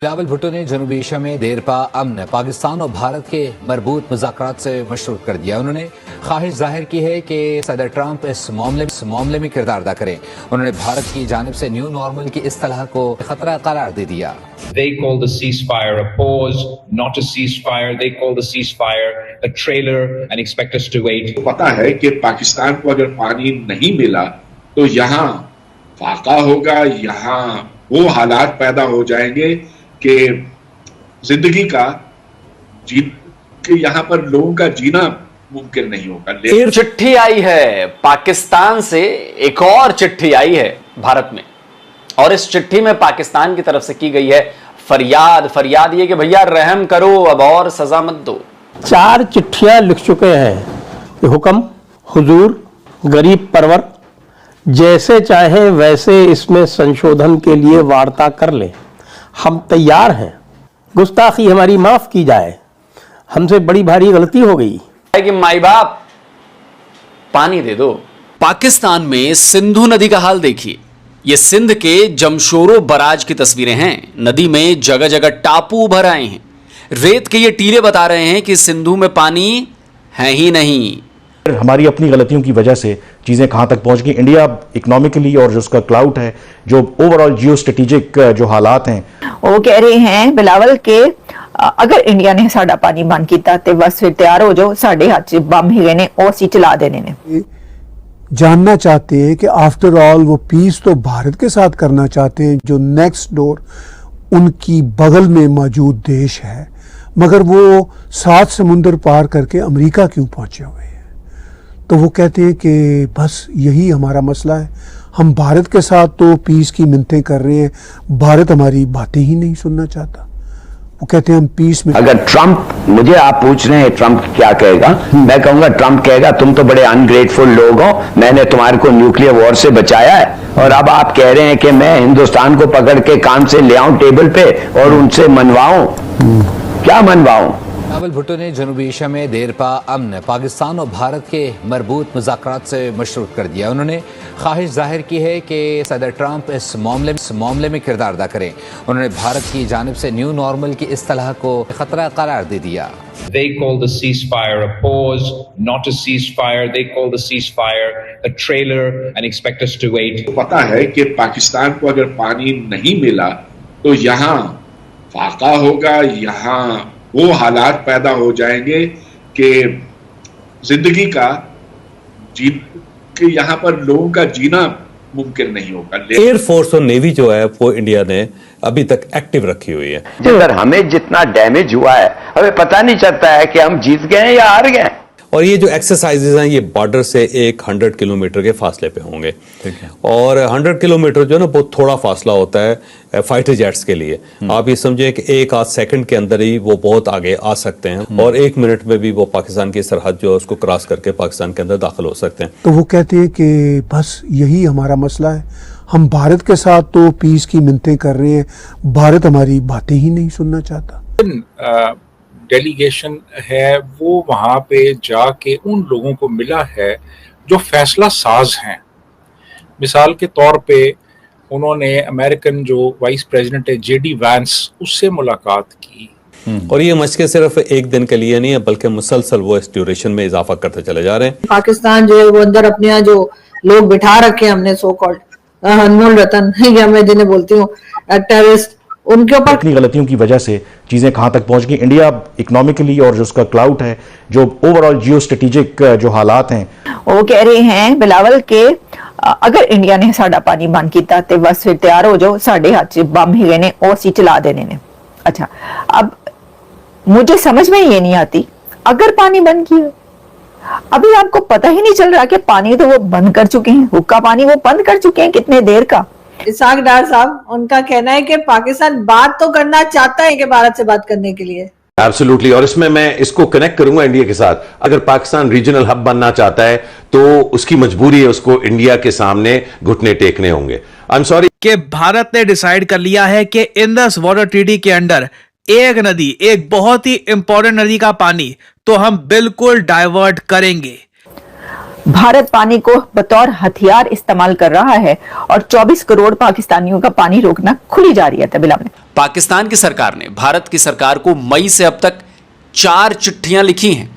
बिलावल भुट्टो ने जनूबी एशिया में देरपा अमन पाकिस्तान और भारत के मरबूत मुज़ाकरात से मशरूत कर दिया। उन्होंने ख्वाहिश जाहिर की है कि सदर ट्रंप इस मामले में किरदार अदा करें। उन्होंने भारत की जानिब से न्यू नॉर्मल की इस्तिलाह को खतरा करार दे दिया। They call the ceasefire a pause, not a ceasefire. They call the ceasefire a trailer and expect us to wait. पता है कि पाकिस्तान को अगर पानी नहीं मिला तो यहाँ फाका होगा, यहाँ वो हालात पैदा हो जाएंगे कि जिंदगी का यहाँ पर लोगों का जीना मुमकिन नहीं होगा। चिट्ठी आई है पाकिस्तान से, एक और चिट्ठी आई है भारत में, और इस चिट्ठी में पाकिस्तान की तरफ से की गई है फरियाद ये कि भैया रहम करो, अब और सजा मत दो। 4 चिट्ठियां लिख चुके हैं कि हुक्म हुजूर गरीब परवर, जैसे चाहे वैसे इसमें संशोधन के लिए वार्ता कर ले, हम तैयार हैं, गुस्ताखी हमारी माफ की जाए, हमसे बड़ी भारी गलती हो गई है कि माई बाप पानी दे दो। पाकिस्तान में सिंधु नदी का हाल देखिए, ये सिंध के जमशोरो बराज की तस्वीरें हैं। नदी में जगह जगह टापू उभर आए हैं, रेत के ये टीले बता रहे हैं कि सिंधु में पानी है ही नहीं। हमारी अपनी गलतियों की वजह से चीजें कहां तक पहुंच गई। इंडिया इकोनॉमिकली और जो उसका क्लाउड है, जो ओवरऑल जियो स्ट्रेटेजिक जो हालात हैं, वो कह रहे हैं बिलावल के अगर इंडिया ने साडा पानी बंद किया तो बस फिर तैयार हो जाओ, साडे हाथ च बम ही ने और सी चला देने ने। जानना चाहते हैं कि आफ्टर ऑल वो पीस तो भारत के साथ करना चाहते हैं जो नेक्स्ट डोर उनकी बगल में मौजूद देश है, मगर वो 7 समुंदर पार करके अमेरिका क्यों पहुंचे हुए हैं। तो वो कहते हैं कि बस यही हमारा मसला है, हम भारत के साथ तो पीस की मिन्नतें कर रहे हैं, भारत हमारी बातें ही नहीं सुनना चाहता। वो कहते हैं हम पीस में। अगर ट्रंप, मुझे आप पूछ रहे हैं ट्रंप क्या कहेगा, मैं कहूंगा ट्रंप कहेगा तुम तो बड़े अनग्रेटफुल लोग हो, मैंने तुम्हारे को न्यूक्लियर वॉर से बचाया है और अब आप कह रहे हैं कि मैं हिंदुस्तान को पकड़ के कान से ले आऊं टेबल पे और उनसे मनवाऊं। क्या मनवाऊं? बिलावल भुट्टो ने जनूबी एशिया में देरपा अमन पाकिस्तान और भारत के मरबूत मुज़ाकरात से मशरूत कर दिया। उन्होंने ख्वाहिश जाहिर की है कि सदर ट्रंप इस मामले में किरदार अदा करें। उन्होंने भारत की जानिब से न्यू नॉर्मल की इस्तिलाह को खतरा करार दे दिया। They call the ceasefire a pause, not a ceasefire. They call the ceasefire a trailer and expect us to wait. पता है कि पाकिस्तान को अगर पानी नहीं मिला तो यहाँ फाका होगा, यहाँ वो हालात पैदा हो जाएंगे कि जिंदगी का यहाँ पर लोगों का जीना मुमकिन नहीं होगा। एयरफोर्स और नेवी जो है वो इंडिया ने अभी तक एक्टिव रखी हुई है। जिधर हमें जितना डैमेज हुआ है हमें पता नहीं चलता है कि हम जीत गए या हार गए। और ये जो एक्सरसाइजेज हैं ये बॉर्डर से 100 किलोमीटर के फासले पे होंगे, और 100 किलोमीटर जो है ना बहुत थोड़ा फासला होता है फाइटर जेट्स के लिए। आप ये समझे कि 1 आध सेकंड के अंदर ही वो बहुत आगे आ सकते हैं और 1 मिनट में भी वो पाकिस्तान की सरहद जो है उसको क्रॉस करके पाकिस्तान के अंदर दाखिल हो सकते हैं। तो वो कहते हैं कि बस यही हमारा मसला है, हम भारत के साथ तो पीस की मिन्नतें कर रहे हैं, भारत हमारी बातें ही नहीं सुनना चाहता। डेलीगेशन है वो वहाँ पे जाके उन लोगों को मिला है जो फैसला साज हैं। मिसाल के तौर पे उन्होंने अमेरिकन जो वाइस प्रेसिडेंट है JD वैंस, उससे मुलाकात की। और ये मशक़ें सिर्फ एक दिन के लिए नहीं है बल्कि मुसलसल वो इस ड्यूरेशन में इजाफा करते चले जा रहे हैं। पाकिस्तान जो है वो अंदर अपने यहाँ जो लोग बिठा रखे हमने सो कॉल्ड अनमोल रतन या मैं जिन्हें बोलती हूँ टेररिस्ट, उनके ऊपर अपनी गलतियों की वजह से चीजें कहां तक पहुंच गई। इंडिया इकोनॉमिकली और जो उसका क्लाउड है, जो ओवरऑल जियो स्ट्रेटेजिक जो हालात हैं, वो कह रहे हैं बिलावल के अगर इंडिया ने साडा पानी बंद किया तो बस फिर तैयार हो जाओ, साडे हाथ च बम ही ने और सी चला देने ने। अच्छा, अब मुझे समझ में ये नहीं आती, अगर पानी बंद किया, अभी आपको पता ही नहीं चल रहा कि पानी तो वो बंद कर चुके हैं, हुक्का पानी वो बंद कर चुके हैं कितने देर का। इसाक डार साहब, उनका कहना है कि पाकिस्तान बात तो करना चाहता है कि भारत से बात करने के लिए। एब्सोल्युटली, और इसमें मैं इसको कनेक्ट करूंगा इंडिया के साथ। अगर पाकिस्तान रीजनल हब बनना चाहता है तो उसकी मजबूरी है, उसको इंडिया के सामने घुटने टेकने होंगे। आई एम सॉरी कि भारत ने डिसाइड कर लिया है कि इंडस वाटर ट्रीटी के अंडर एक नदी, एक बहुत ही इंपॉर्टेंट नदी का पानी तो हम बिल्कुल डाइवर्ट करेंगे। भारत पानी को बतौर हथियार इस्तेमाल कर रहा है और 24 करोड़ पाकिस्तानियों का पानी रोकना खुली जा रही है। पाकिस्तान की सरकार ने भारत की सरकार को मई से अब तक 4 चिट्ठियां लिखी हैं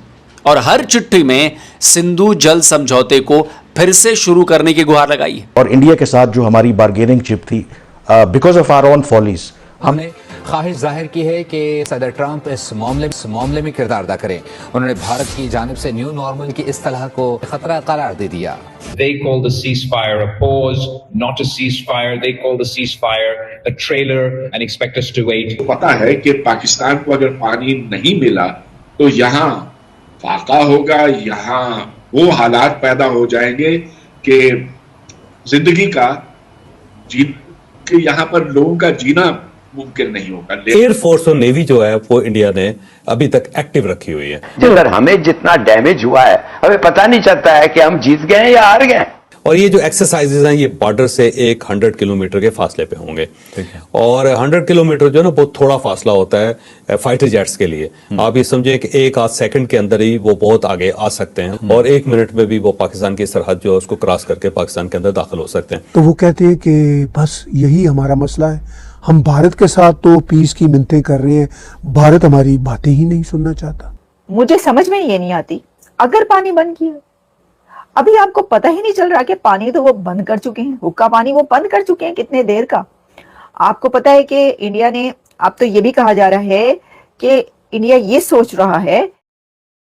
और हर चिट्ठी में सिंधु जल समझौते को फिर से शुरू करने की गुहार लगाई है। और इंडिया के साथ जो हमारी बार्गेनिंग चिप थी, because of our own follies, हमने ख्वाहिश जाहिर की है कि सदर ट्रंप इस मामले में किरदार अदा करें। उन्होंने भारत की जानिब से न्यू नॉर्मल की इस्तिलाह को खतरा करार दे दिया। They call the ceasefire a pause, not a ceasefire. They call the ceasefire a trailer and expect us to wait. पता है कि पाकिस्तान को अगर पानी नहीं मिला तो यहाँ फाका होगा, यहाँ वो हालात पैदा हो जाएंगे कि जिंदगी का कि यहाँ पर लोगों का जीना मुमकिन नहीं होगा। एयरफोर्स और नेवी जो है वो इंडिया ने अभी तक एक्टिव रखी हुई है। अगर हमें जितना डैमेज हुआ है हमें पता नहीं चलता है कि हम जीत गए या हार गए। और ये जो एक्सरसाइजेज हैं ये बॉर्डर से 100 किलोमीटर के फासले पे होंगे और 100 किलोमीटर जो है ना बहुत थोड़ा फासला होता है फाइटर जेट्स के लिए। आप ये समझे कि 1 सेकंड के अंदर ही वो बहुत आगे आ सकते हैं और 1 मिनट में भी वो पाकिस्तान की सरहद जो है उसको क्रॉस करके पाकिस्तान के अंदर दाखिल हो सकते हैं। तो वो कहते हैं कि बस यही हमारा मसला है, हम भारत के साथ तो पीस की मिन्नतें कर रहे हैं, भारत हमारी बातें ही नहीं सुनना चाहता। मुझे समझ में ये नहीं आती, अगर पानी बंद किया, अभी आपको पता ही नहीं चल रहा कि पानी तो वो बंद कर चुके हैं, हुक्का पानी वो बंद कर चुके हैं कितने देर का। आपको पता है कि इंडिया ने, अब तो ये भी कहा जा रहा है कि इंडिया ये सोच रहा है।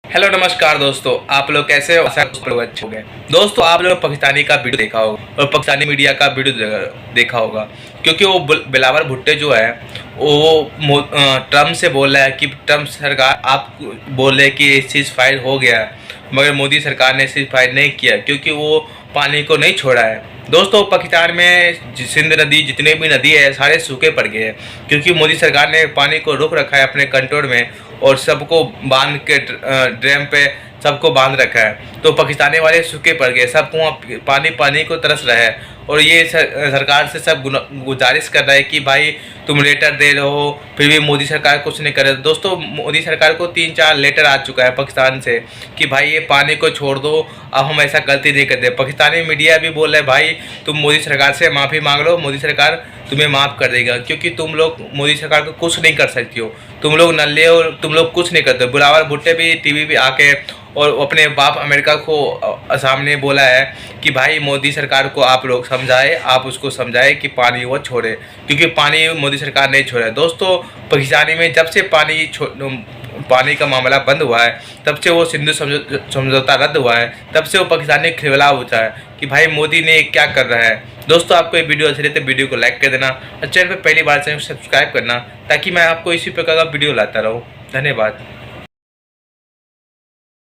हेलो नमस्कार दोस्तों, आप लोग कैसे हो? अच्छे हो गए दोस्तों। आप लोग पाकिस्तानी का वीडियो देखा होगा और पाकिस्तानी मीडिया का वीडियो देखा होगा, क्योंकि वो बिलावल भुट्टो जो है वो ट्रम्प से बोल रहा है कि ट्रम्प सरकार आप बोल रहे कि सीज फायर हो गया है, मगर मोदी सरकार ने सीज फायर नहीं किया क्योंकि वो पानी को नहीं छोड़ा है। दोस्तों पाकिस्तान में सिंध नदी, जितने भी नदी है सारे सूखे पड़ गए हैं क्योंकि मोदी सरकार ने पानी को रोक रखा है अपने कंट्रोल में और सबको बांध के ड्रम पे सबको बांध रखा है। तो पाकिस्तानी वाले सूखे पड़ गए, सबको पानी को तरस रहा है और ये सरकार से सब गुजारिश कर रहा है कि भाई तुम लेटर दे रहे हो फिर भी मोदी सरकार कुछ नहीं कर रही। दोस्तों मोदी सरकार को 3-4 लेटर आ चुका है पाकिस्तान से कि भाई ये पानी को छोड़ दो, अब हम ऐसा गलती नहीं करते। पाकिस्तानी मीडिया भी बोल रहा है भाई तुम मोदी सरकार से माफ़ी मांग लो, मोदी सरकार तुम्हें माफ़ कर देगा क्योंकि तुम लोग मोदी सरकार को कुछ नहीं कर सकती हो, तुम लोग नल्ले हो, तुम लोग कुछ नहीं करते हो। बिलावल भुट्टो भी टीवी पे आके और अपने बाप अमेरिका को सामने बोला है कि भाई मोदी सरकार को आप लोग समझाए, आप उसको समझाए कि पानी वो छोड़े क्योंकि पानी मोदी सरकार नहीं छोड़ा है। दोस्तों पाकिस्तानी में जब से पानी का मामला बंद हुआ है तब से वो सिंधु समझौता रद्द हुआ है, तब से वो पाकिस्तानी खिलवला होता है कि भाई मोदी ने क्या कर रहा है। दोस्तों आपको ये वीडियो अच्छी लगे तो वीडियो को लाइक कर देना और चैनल पर पहली बार से सब्सक्राइब करना ताकि मैं आपको इसी प्रकार का वीडियो लाता रहूँ। धन्यवाद।